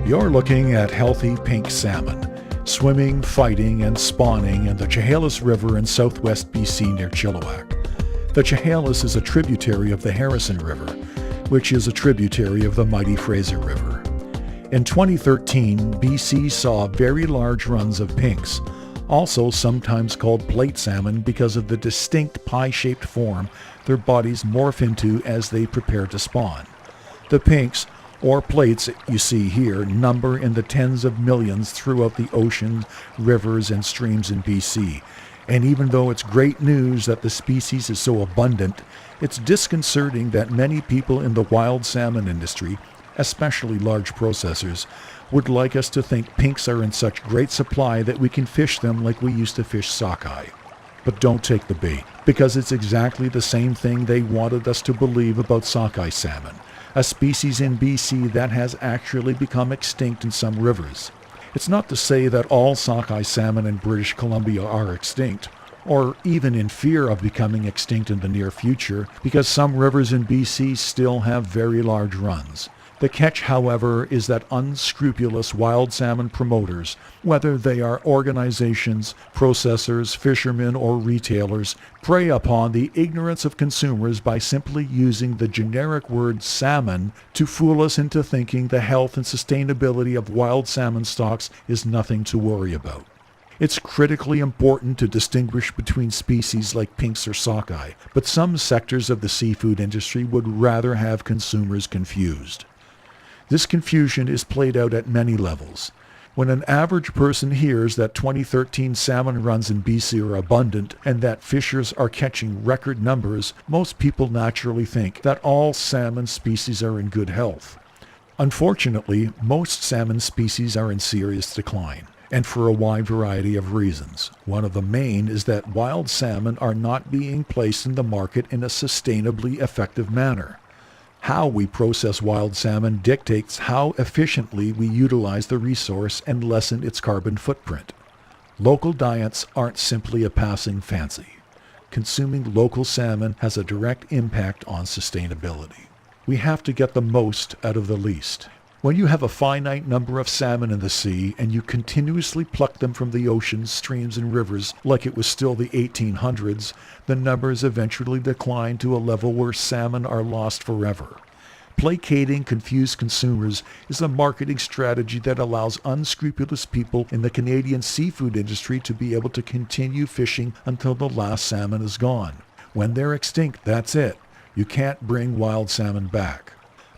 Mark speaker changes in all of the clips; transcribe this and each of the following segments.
Speaker 1: You're looking at healthy pink salmon, swimming, fighting, and spawning in the Chehalis River in southwest BC near Chilliwack. The Chehalis is a tributary of the Harrison River, which is a tributary of the mighty Fraser River. In 2013, BC saw very large runs of pinks, also sometimes called plate salmon because of the distinct pie-shaped form their bodies morph into as they prepare to spawn. The pinks, or plates you see here, number in the tens of millions throughout the oceans, rivers, and streams in BC. And even though it's great news that the species is so abundant, it's disconcerting that many people in the wild salmon industry, especially large processors, would like us to think pinks are in such great supply that we can fish them like we used to fish sockeye. But don't take the bait, because it's exactly the same thing they wanted us to believe about sockeye salmon, a species in BC that has actually become extinct in some rivers. It's not to say that all sockeye salmon in British Columbia are extinct, or even in fear of becoming extinct in the near future, because some rivers in BC still have very large runs. The catch, however, is that unscrupulous wild salmon promoters, whether they are organizations, processors, fishermen, or retailers, prey upon the ignorance of consumers by simply using the generic word salmon to fool us into thinking the health and sustainability of wild salmon stocks is nothing to worry about. It's critically important to distinguish between species like pinks or sockeye, but some sectors of the seafood industry would rather have consumers confused. This confusion is played out at many levels. When an average person hears that 2013 salmon runs in BC are abundant and that fishers are catching record numbers, most people naturally think that all salmon species are in good health. Unfortunately, most salmon species are in serious decline, and for a wide variety of reasons. One of the main is that wild salmon are not being placed in the market in a sustainably effective manner. How we process wild salmon dictates how efficiently we utilize the resource and lessen its carbon footprint. Local diets aren't simply a passing fancy. Consuming local salmon has a direct impact on sustainability. We have to get the most out of the least. When you have a finite number of salmon in the sea and you continuously pluck them from the oceans, streams, and rivers like it was still the 1800s, the numbers eventually decline to a level where salmon are lost forever. Placating confused consumers is a marketing strategy that allows unscrupulous people in the Canadian seafood industry to be able to continue fishing until the last salmon is gone. When they're extinct, that's it. You can't bring wild salmon back.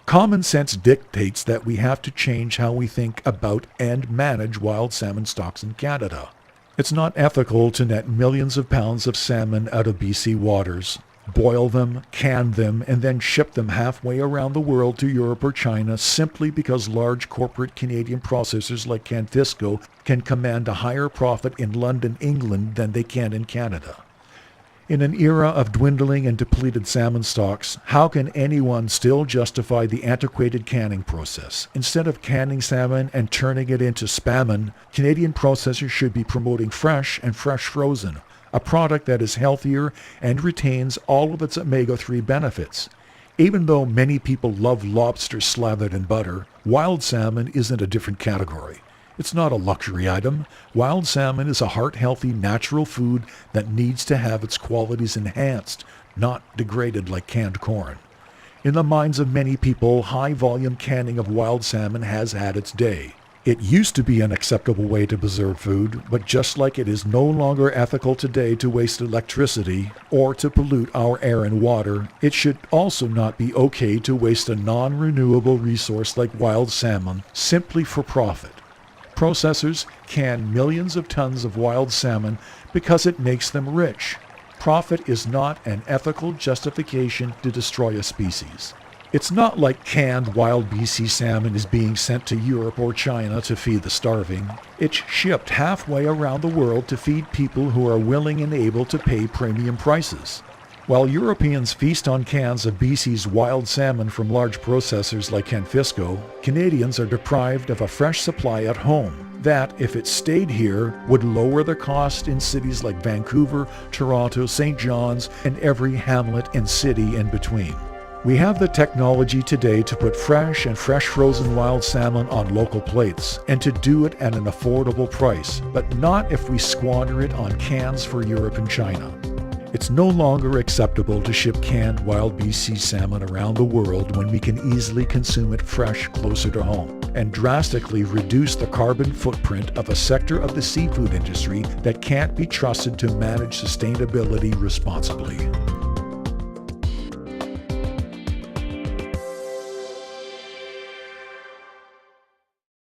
Speaker 1: Common sense dictates that we have to change how we think about and manage wild salmon stocks in Canada. It's not ethical to net millions of pounds of salmon out of BC waters, boil them, can them, and then ship them halfway around the world to Europe or China simply because large corporate Canadian processors like Canfisco can command a higher profit in London, England than they can in Canada. In an era of dwindling and depleted salmon stocks, how can anyone still justify the antiquated canning process? Instead of canning salmon and turning it into spamon, Canadian processors should be promoting fresh and fresh frozen, a product that is healthier and retains all of its omega-3 benefits. Even though many people love lobster slathered in butter, wild salmon is in a different category. It's not a luxury item. Wild salmon is a heart-healthy natural food that needs to have its qualities enhanced, not degraded like canned corn. In the minds of many people, high-volume canning of wild salmon has had its day. It used to be an acceptable way to preserve food, but just like it is no longer ethical today to waste electricity or to pollute our air and water, it should also not be okay to waste a non-renewable resource like wild salmon simply for profit. Processors can millions of tons of wild salmon because it makes them rich. Profit is not an ethical justification to destroy a species. It's not like canned wild BC salmon is being sent to Europe or China to feed the starving. It's shipped halfway around the world to feed people who are willing and able to pay premium prices. While Europeans feast on cans of BC's wild salmon from large processors like Canfisco, Canadians are deprived of a fresh supply at home that, if it stayed here, would lower the cost in cities like Vancouver, Toronto, St. John's, and every hamlet and city in between. We have the technology today to put fresh and fresh frozen wild salmon on local plates, and to do it at an affordable price, but not if we squander it on cans for Europe and China. It's no longer acceptable to ship canned wild BC salmon around the world when we can easily consume it fresh closer to home, and drastically reduce the carbon footprint of a sector of the seafood industry that can't be trusted to manage sustainability responsibly.